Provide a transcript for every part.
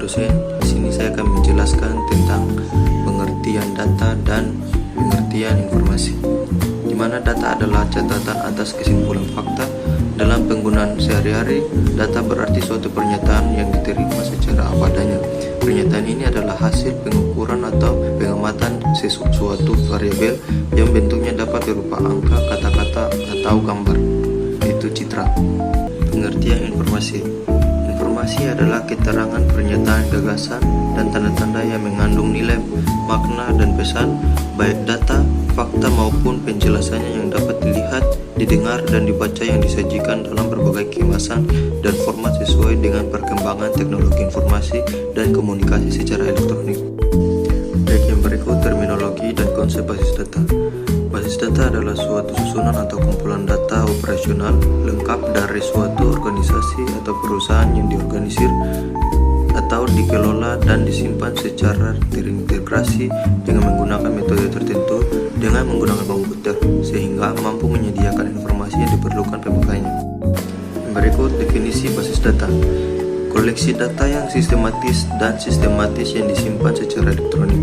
dosen. Di sini saya akan menjelaskan tentang pengertian data dan pengertian informasi, di mana data adalah catatan atas kesimpulan fakta dalam penggunaan sehari-hari. Data berarti suatu pernyataan yang diterima secara apa adanya. Pernyataan ini adalah hasil pengukuran atau pengamatan sesuatu variabel yang bentuknya dapat berupa angka, kata-kata, atau gambar, yaitu citra. Pengertian informasi. Informasi adalah keterangan, pernyataan, gagasan, dan tanda-tanda yang mengandung nilai, makna, dan pesan, baik data, fakta maupun penjelasannya yang dapat dilihat, didengar, dan dibaca yang disajikan dalam berbagai kemasan dan format sesuai dengan perkembangan teknologi informasi dan komunikasi secara elektronik. Baik, yang berikut terminologi dan konsep basis data. Basis data adalah suatu susunan atau kumpulan data operasional lengkap dari suatu organisasi atau perusahaan yang diorganisir atau dikelola dan disimpan secara terintegrasi dengan menggunakan metode tertentu dengan menggunakan komputer, sehingga mampu menyediakan informasi yang diperlukan pemakainya. Berikut definisi basis data. Koleksi data yang sistematis dan sistematis yang disimpan secara elektronik.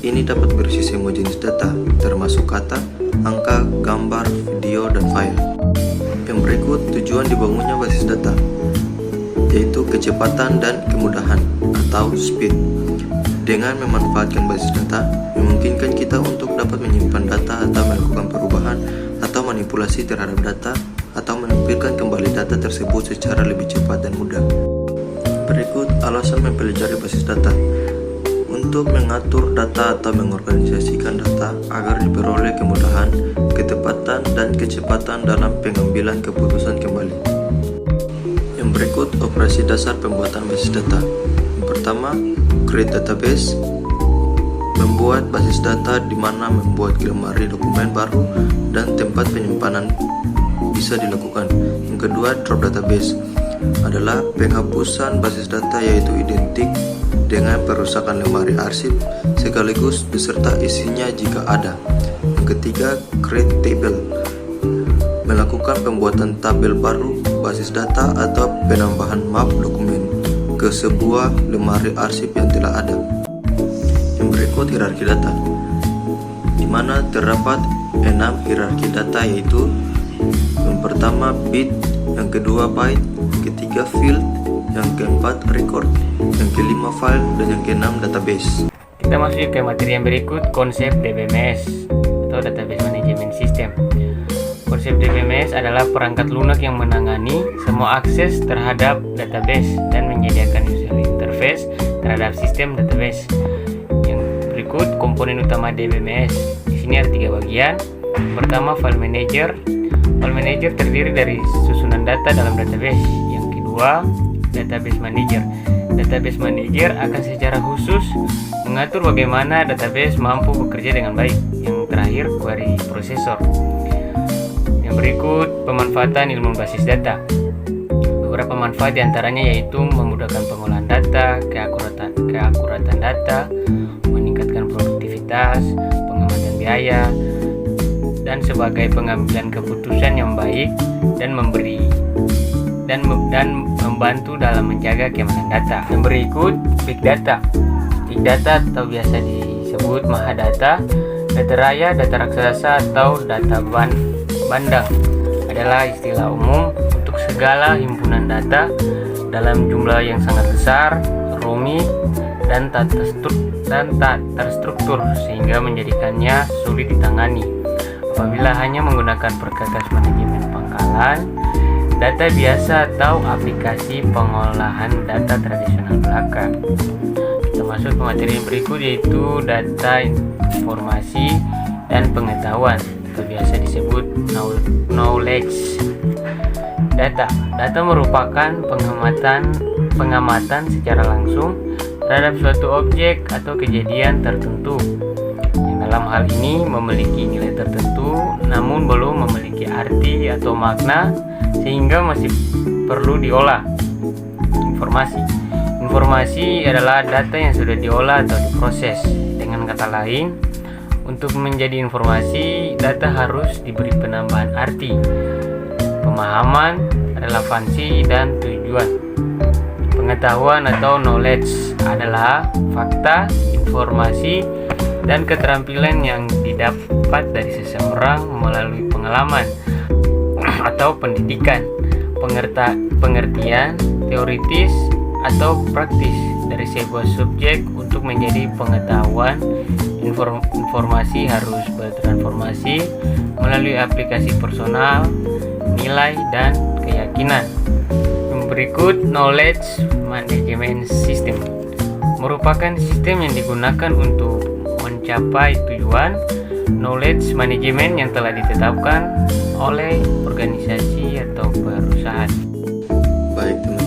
Ini dapat berisi semua jenis data, termasuk kata, angka, gambar, video, dan file. Yang berikut tujuan dibangunnya basis data, yaitu kecepatan dan kemudahan atau speed. Dengan memanfaatkan basis data, memungkinkan kita untuk dapat menyimpan data atau melakukan perubahan atau manipulasi terhadap data atau menampilkan kembali data tersebut secara lebih cepat dan mudah. Berikut alasan mempelajari basis data. Untuk mengatur data atau mengorganisasikan data agar diperoleh kemudahan, ketepatan, dan kecepatan dalam pengambilan keputusan kembali. Yang berikut operasi dasar pembuatan basis data. Yang pertama, create database. Membuat basis data di mana membuat lemari dokumen baru dan tempat penyimpanan bisa dilakukan. Yang kedua, drop database adalah penghapusan basis data, yaitu identik dengan perusakan lemari arsip sekaligus beserta isinya jika ada. Yang ketiga, create table, melakukan pembuatan tabel baru basis data atau penambahan map dokumen ke sebuah lemari arsip yang telah ada. Yang berikut hierarki data, di mana terdapat 6 hierarki data, yaitu yang pertama bit, yang kedua byte, yang ketiga field, yang keempat record, yang kelima file, dan yang keenam database. Kita masuk ke materi yang berikut, konsep DBMS atau Database Management System. Konsep DBMS adalah perangkat lunak yang menangani semua akses terhadap database dan menyediakan user interface terhadap sistem database. Yang berikut komponen utama DBMS. Di sini ada 3 bagian. Pertama, file manager. File manager terdiri dari susunan data dalam database. Yang kedua, database manager. Database manager akan secara khusus mengatur bagaimana database mampu bekerja dengan baik. Yang terakhir, query processor. Yang berikut pemanfaatan ilmu basis data. Beberapa manfaat diantaranya yaitu memudahkan pengolahan data, keakuratan data, meningkatkan produktivitas, pengamatan biaya, dan sebagai pengambilan keputusan yang baik dan membantu dalam menjaga keamanan data. Yang berikut big data. Big data atau biasa disebut mahadata, data raya, data raksasa, atau data bandang adalah istilah umum untuk segala himpunan data dalam jumlah yang sangat besar, rumit, dan tak terstruktur sehingga menjadikannya sulit ditangani apabila hanya menggunakan perkakas manajemen pangkalan, data biasa, atau aplikasi pengolahan data tradisional belaka. Kita masuk ke materi yang berikut, yaitu data informasi dan pengetahuan atau biasa disebut knowledge. Data merupakan pengamatan secara langsung terhadap suatu objek atau kejadian tertentu yang dalam hal ini memiliki nilai tertentu namun belum memiliki arti atau makna sehingga masih perlu diolah. Informasi adalah data yang sudah diolah atau diproses. Dengan kata lain, untuk menjadi informasi, data harus diberi penambahan arti, pemahaman, relevansi, dan tujuan. Pengetahuan atau knowledge adalah fakta, informasi, dan keterampilan yang didapat dari seseorang melalui pengalaman atau pendidikan, pengertian teoritis atau praktis dari sebuah subjek untuk menjadi pengetahuan. Informasi harus bertransformasi melalui aplikasi personal, nilai, dan keyakinan. Berikut knowledge management system merupakan sistem yang digunakan untuk mencapai tujuan knowledge management yang telah ditetapkan oleh organisasi atau perusahaan. Baik teman-teman,